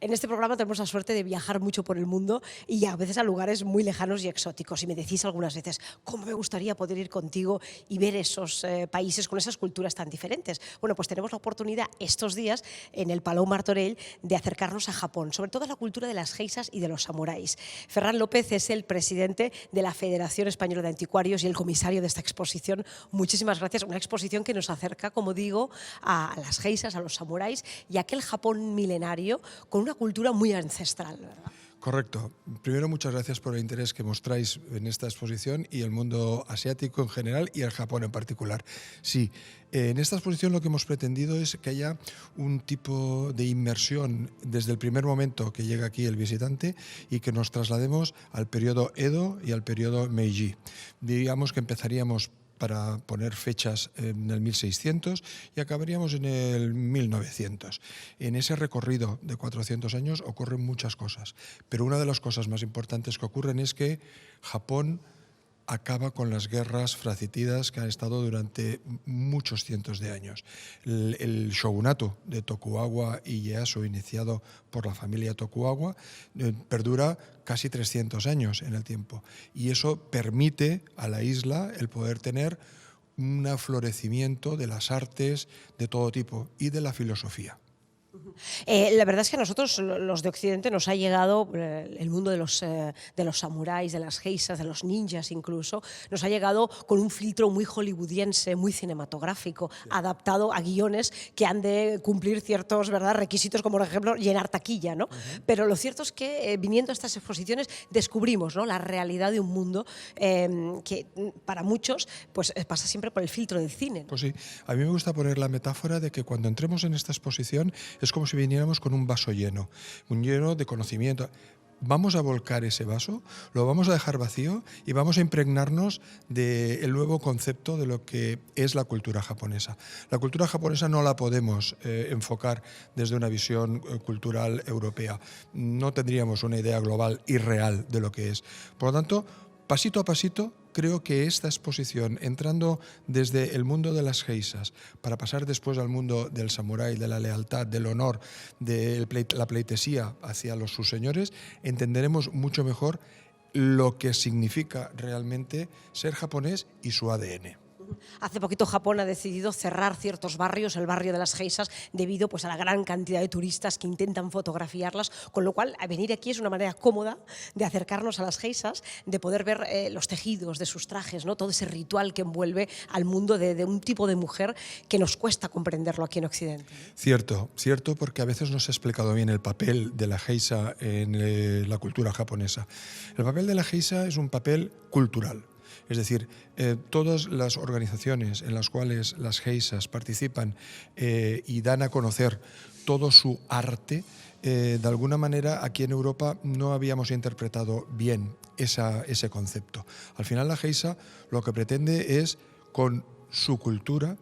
En este programa tenemos la suerte de viajar mucho por el mundo y a veces a lugares muy lejanos y exóticos. Y me decís algunas veces, ¿cómo me gustaría poder ir contigo y ver esos países con esas culturas tan diferentes? Bueno, pues tenemos la oportunidad estos días en el Palau Martorell de acercarnos a Japón, sobre todo a la cultura de las geishas y de los samuráis. Ferran López es el presidente de la Federación Española de Anticuarios y el comisario de esta exposición. Muchísimas gracias. Una exposición que nos acerca, como digo, a las geishas, a los samuráis y a aquel Japón milenario con una cultura muy ancestral, ¿verdad? Correcto. Primero, muchas gracias por el interés que mostráis en esta exposición y el mundo asiático en general y el Japón en particular. Sí, en esta exposición lo que hemos pretendido es que haya un tipo de inmersión desde el primer momento que llega aquí el visitante y que nos traslademos al periodo Edo y al periodo Meiji. Digamos que empezaríamos para poner fechas en el 1600 y acabaríamos en el 1900. En ese recorrido de 400 años ocurren muchas cosas, pero una de las cosas más importantes que ocurren es que Japón acaba con las guerras fratricidas que han estado durante muchos cientos de años. El shogunato de Tokugawa y Ieyasu, iniciado por la familia Tokugawa, perdura casi 300 años en el tiempo. Y eso permite a la isla el poder tener un florecimiento de las artes de todo tipo y de la filosofía. La verdad es que a nosotros, los de Occidente, nos ha llegado el mundo de los samuráis, de las geishas, de los ninjas incluso, nos ha llegado con un filtro muy hollywoodiense, muy cinematográfico, adaptado a guiones que han de cumplir ciertos, ¿verdad?, requisitos, como por ejemplo llenar taquilla, ¿no? Pero lo cierto es que viniendo a estas exposiciones descubrimos, ¿no?, la realidad de un mundo que para muchos pues, pasa siempre por el filtro del cine, ¿no? Pues sí, a mí me gusta poner la metáfora de que cuando entremos en esta exposición es como si viniéramos con un vaso lleno, un lleno de conocimiento. Vamos a volcar ese vaso, lo vamos a dejar vacío y vamos a impregnarnos del nuevo concepto de lo que es la cultura japonesa. La cultura japonesa no la podemos enfocar desde una visión cultural europea. No tendríamos una idea global y real de lo que es. Por lo tanto, pasito a pasito, creo que esta exposición, entrando desde el mundo de las geishas para pasar después al mundo del samurái, de la lealtad, del honor, de la pleitesía hacia sus señores, entenderemos mucho mejor lo que significa realmente ser japonés y su ADN. Hace poquito Japón ha decidido cerrar ciertos barrios, el barrio de las geishas, debido pues, a la gran cantidad de turistas que intentan fotografiarlas, con lo cual venir aquí es una manera cómoda de acercarnos a las geishas, de poder ver los tejidos de sus trajes, ¿no?, todo ese ritual que envuelve al mundo de un tipo de mujer que nos cuesta comprenderlo aquí en Occidente. Cierto, cierto, porque a veces no se ha explicado bien el papel de la geisha en la cultura japonesa. El papel de la geisha es un papel cultural. Es decir, todas las organizaciones en las cuales las geishas participan y dan a conocer todo su arte, de alguna manera aquí en Europa no habíamos interpretado bien ese concepto. Al final la geisha lo que pretende es, con su cultura,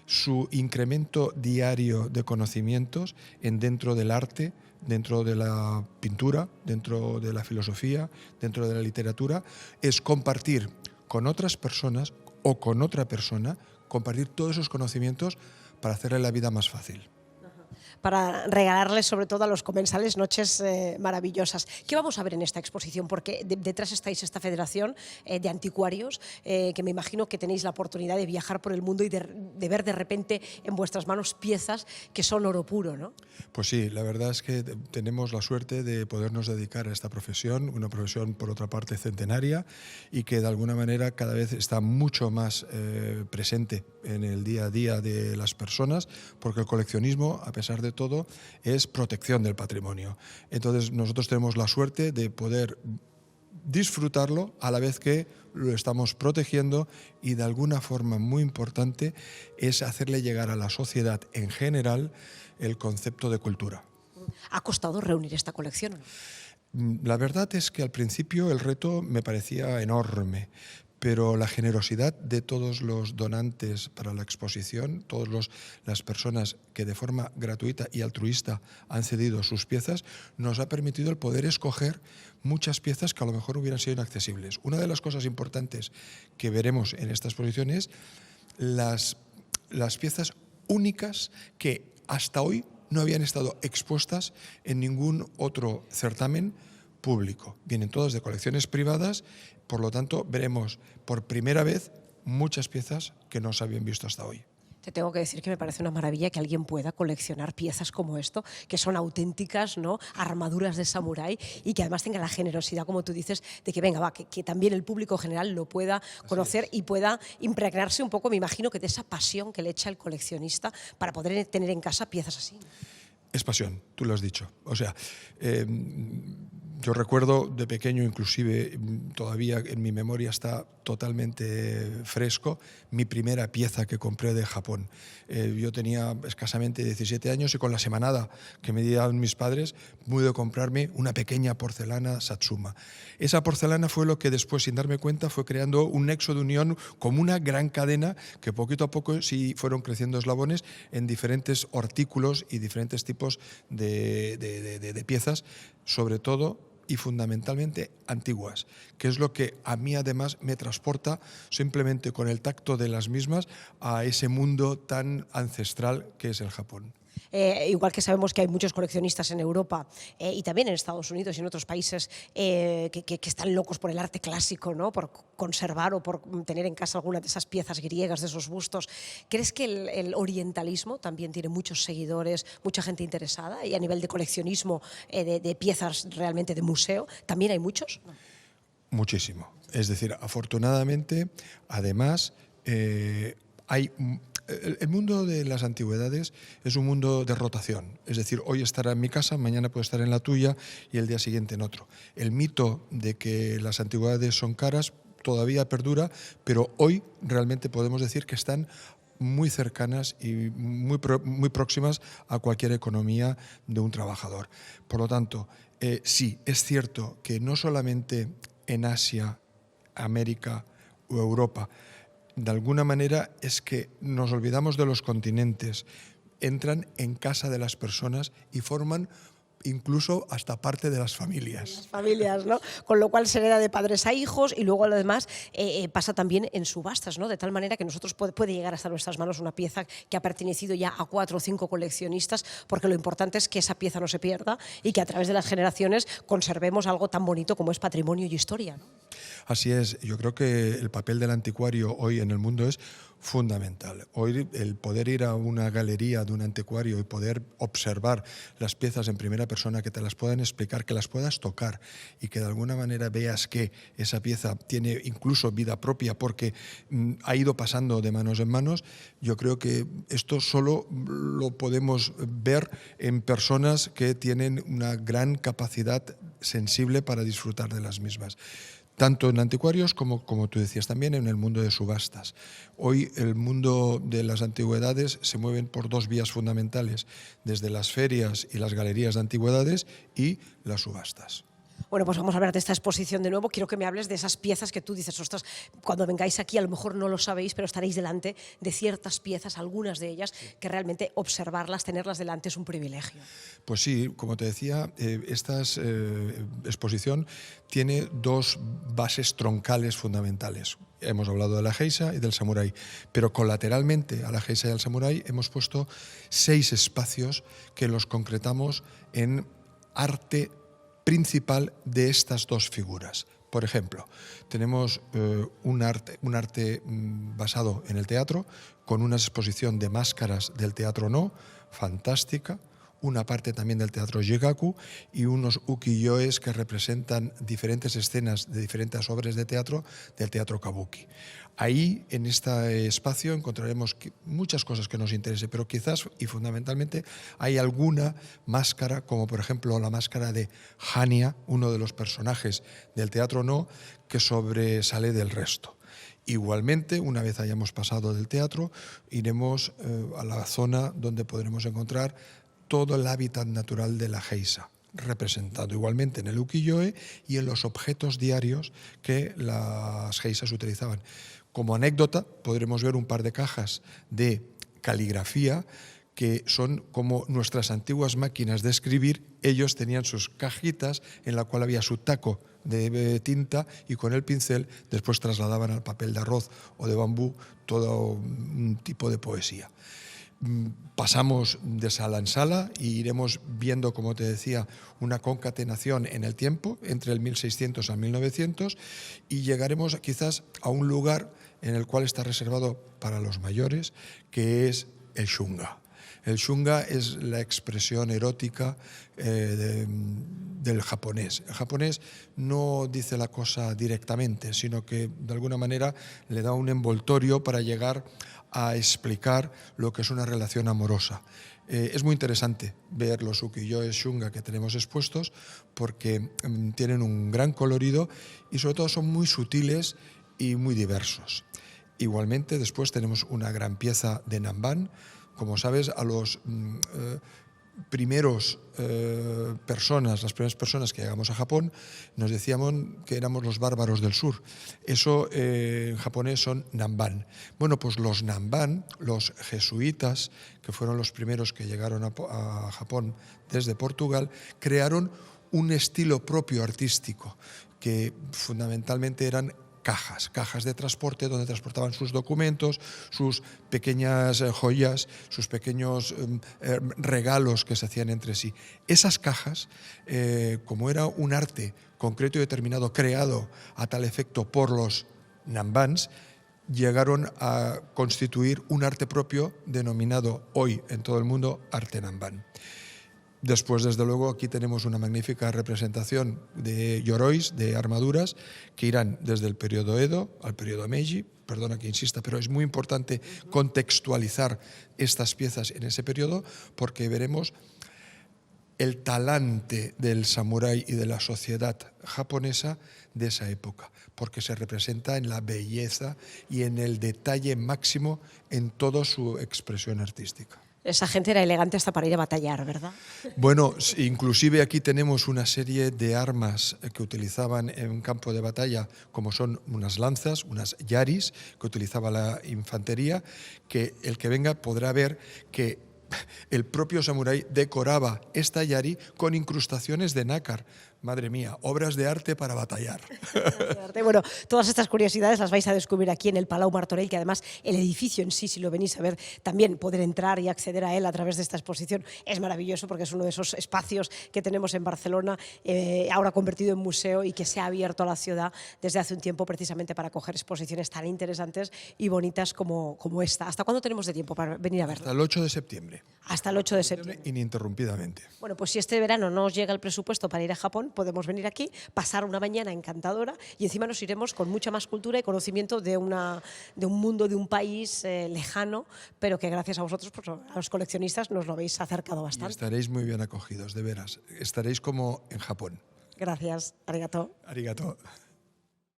su incremento diario de conocimientos dentro del arte, dentro de la pintura, dentro de la filosofía, dentro de la literatura, es compartir con otras personas o con otra persona, compartir todos esos conocimientos para hacerle la vida más fácil. Para regalarles sobre todo a los comensales noches maravillosas. ¿Qué vamos a ver en esta exposición? Porque detrás estáis esta federación de anticuarios, que me imagino que tenéis la oportunidad de viajar por el mundo y de ver de repente en vuestras manos piezas que son oro puro, ¿no? Pues sí, la verdad es que tenemos la suerte de podernos dedicar a esta profesión, una profesión por otra parte centenaria y que de alguna manera cada vez está mucho más presente en el día a día de las personas, porque el coleccionismo, a pesar de todo, es protección del patrimonio. Entonces nosotros tenemos la suerte de poder disfrutarlo a la vez que lo estamos protegiendo y de alguna forma muy importante es hacerle llegar a la sociedad en general el concepto de cultura. ¿Ha costado reunir esta colección o no? La verdad es que al principio el reto me parecía enorme, pero la generosidad de todos los donantes para la exposición, todas las personas que de forma gratuita y altruista han cedido sus piezas, nos ha permitido el poder escoger muchas piezas que a lo mejor hubieran sido inaccesibles. Una de las cosas importantes que veremos en esta exposición es las piezas únicas que hasta hoy no habían estado expuestas en ningún otro certamen público. Vienen todas de colecciones privadas, por lo tanto veremos por primera vez muchas piezas que no se habían visto hasta hoy. Te tengo que decir que me parece una maravilla que alguien pueda coleccionar piezas como esto, que son auténticas, ¿no?, armaduras de samurái, y que además tenga la generosidad, como tú dices, de que venga, va, que también el público general lo pueda conocer y pueda impregnarse un poco, me imagino, que de esa pasión que le echa el coleccionista para poder tener en casa piezas así. Es pasión, tú lo has dicho. O sea, yo recuerdo de pequeño, inclusive todavía en mi memoria está totalmente fresco, mi primera pieza que compré de Japón. Yo tenía escasamente 17 años y con la semanada que me dieron mis padres pude comprarme una pequeña porcelana Satsuma. Esa porcelana fue lo que después, sin darme cuenta, fue creando un nexo de unión como una gran cadena que poquito a poco sí fueron creciendo eslabones en diferentes artículos y diferentes tipos de piezas, sobre todo y fundamentalmente antiguas, que es lo que a mí además me transporta simplemente con el tacto de las mismas a ese mundo tan ancestral que es el Japón. Igual que sabemos que hay muchos coleccionistas en Europa y también en Estados Unidos y en otros países que están locos por el arte clásico, ¿no?, por conservar o por tener en casa alguna de esas piezas griegas, de esos bustos. ¿Crees que el orientalismo también tiene muchos seguidores, mucha gente interesada? Y a nivel de coleccionismo, de piezas realmente de museo, ¿también hay muchos? Muchísimo. Es decir, afortunadamente, además, hay... El mundo de las antigüedades es un mundo de rotación, es decir, hoy estará en mi casa, mañana puede estar en la tuya y el día siguiente en otro. El mito de que las antigüedades son caras todavía perdura, pero hoy realmente podemos decir que están muy cercanas y muy próximas a cualquier economía de un trabajador. Por lo tanto, sí, es cierto que no solamente en Asia, América o Europa, de alguna manera es que nos olvidamos de los continentes, entran en casa de las personas y forman incluso hasta parte de las familias. Las familias, ¿no? Con lo cual se hereda de padres a hijos y luego además pasa también en subastas, ¿no? De tal manera que nosotros puede llegar hasta nuestras manos una pieza que ha pertenecido ya a 4 o 5 coleccionistas, porque lo importante es que esa pieza no se pierda y que a través de las generaciones conservemos algo tan bonito como es patrimonio y historia, ¿no? Así es, yo creo que el papel del anticuario hoy en el mundo es fundamental. Hoy el poder ir a una galería de un anticuario y poder observar las piezas en primera persona, que te las puedan explicar, que las puedas tocar y que de alguna manera veas que esa pieza tiene incluso vida propia porque ha ido pasando de manos en manos, yo creo que esto solo lo podemos ver en personas que tienen una gran capacidad sensible para disfrutar de las mismas. Tanto en anticuarios como tú decías también en el mundo de subastas. Hoy el mundo de las antigüedades se mueven por 2 vías fundamentales, desde las ferias y las galerías de antigüedades y las subastas. Bueno, pues vamos a hablar de esta exposición de nuevo. Quiero que me hables de esas piezas que tú dices, ostras, cuando vengáis aquí a lo mejor no lo sabéis, pero estaréis delante de ciertas piezas, algunas de ellas, que realmente observarlas, tenerlas delante es un privilegio. Pues sí, como te decía, esta exposición tiene 2 bases troncales fundamentales. Hemos hablado de la geisha y del samurái, pero colateralmente a la geisha y al samurái hemos puesto 6 espacios que los concretamos en arte principal de estas 2 figuras. Por ejemplo, tenemos un arte basado en el teatro, con una exposición de máscaras del teatro No, fantástica, una parte también del teatro Jigaku y unos ukiyo-es que representan diferentes escenas de diferentes obras de teatro del teatro Kabuki. Ahí, en este espacio, encontraremos muchas cosas que nos interesen, pero quizás y fundamentalmente hay alguna máscara, como por ejemplo la máscara de Hania, uno de los personajes del teatro No, que sobresale del resto. Igualmente, una vez hayamos pasado del teatro, iremos a la zona donde podremos encontrar todo el hábitat natural de la geisha, representado igualmente en el ukiyo-e y en los objetos diarios que las geishas utilizaban. Como anécdota, podremos ver un par de cajas de caligrafía que son como nuestras antiguas máquinas de escribir. Ellos tenían sus cajitas en la cual había su taco de tinta y con el pincel después trasladaban al papel de arroz o de bambú todo un tipo de poesía. Pasamos de sala en sala y iremos viendo, como te decía, una concatenación en el tiempo entre el 1600 al 1900 y llegaremos quizás a un lugar en el cual está reservado para los mayores, que es el shunga. El shunga es la expresión erótica del japonés. El japonés no dice la cosa directamente, sino que de alguna manera le da un envoltorio para llegar a explicar lo que es una relación amorosa. Es muy interesante ver los ukiyo-e shunga que tenemos expuestos porque tienen un gran colorido y sobre todo son muy sutiles y muy diversos. Igualmente después tenemos una gran pieza de Nanban. Como sabes, a los primeras personas que llegamos a Japón, nos decíamos que éramos los bárbaros del sur. Eso en japonés son Nanban. Bueno, pues los Nanban, los jesuitas, que fueron los primeros que llegaron a Japón desde Portugal, crearon un estilo propio artístico, que fundamentalmente eran cajas de transporte donde transportaban sus documentos, sus pequeñas joyas, sus pequeños regalos que se hacían entre sí. Esas cajas, como era un arte concreto y determinado creado a tal efecto por los Nanbans, llegaron a constituir un arte propio denominado hoy en todo el mundo arte Nanban. Después, desde luego, aquí tenemos una magnífica representación de yorois, de armaduras, que irán desde el periodo Edo al periodo Meiji. Perdona que insista, pero es muy importante contextualizar estas piezas en ese periodo porque veremos el talante del samurái y de la sociedad japonesa de esa época, porque se representa en la belleza y en el detalle máximo en toda su expresión artística. Esa gente era elegante hasta para ir a batallar, ¿verdad? Bueno, inclusive aquí tenemos una serie de armas que utilizaban en un campo de batalla, como son unas lanzas, unas yaris, que utilizaba la infantería, que el que venga podrá ver que el propio samurái decoraba esta yari con incrustaciones de nácar. Madre mía, obras de arte para batallar. Bueno, todas estas curiosidades las vais a descubrir aquí en el Palau Martorell, que además el edificio en sí, si lo venís a ver, también poder entrar y acceder a él a través de esta exposición es maravilloso porque es uno de esos espacios que tenemos en Barcelona, ahora convertido en museo y que se ha abierto a la ciudad desde hace un tiempo precisamente para acoger exposiciones tan interesantes y bonitas como esta. ¿Hasta cuándo tenemos de tiempo para venir a verlo? Hasta el 8 de septiembre. Hasta el 8 de septiembre. Ininterrumpidamente. Bueno, pues si este verano no os llega el presupuesto para ir a Japón, podemos venir aquí, pasar una mañana encantadora y encima nos iremos con mucha más cultura y conocimiento de un mundo, de un país lejano, pero que gracias a vosotros, pues, a los coleccionistas, nos lo habéis acercado bastante. Y estaréis muy bien acogidos, de veras. Estaréis como en Japón. Gracias, arigato. Arigato.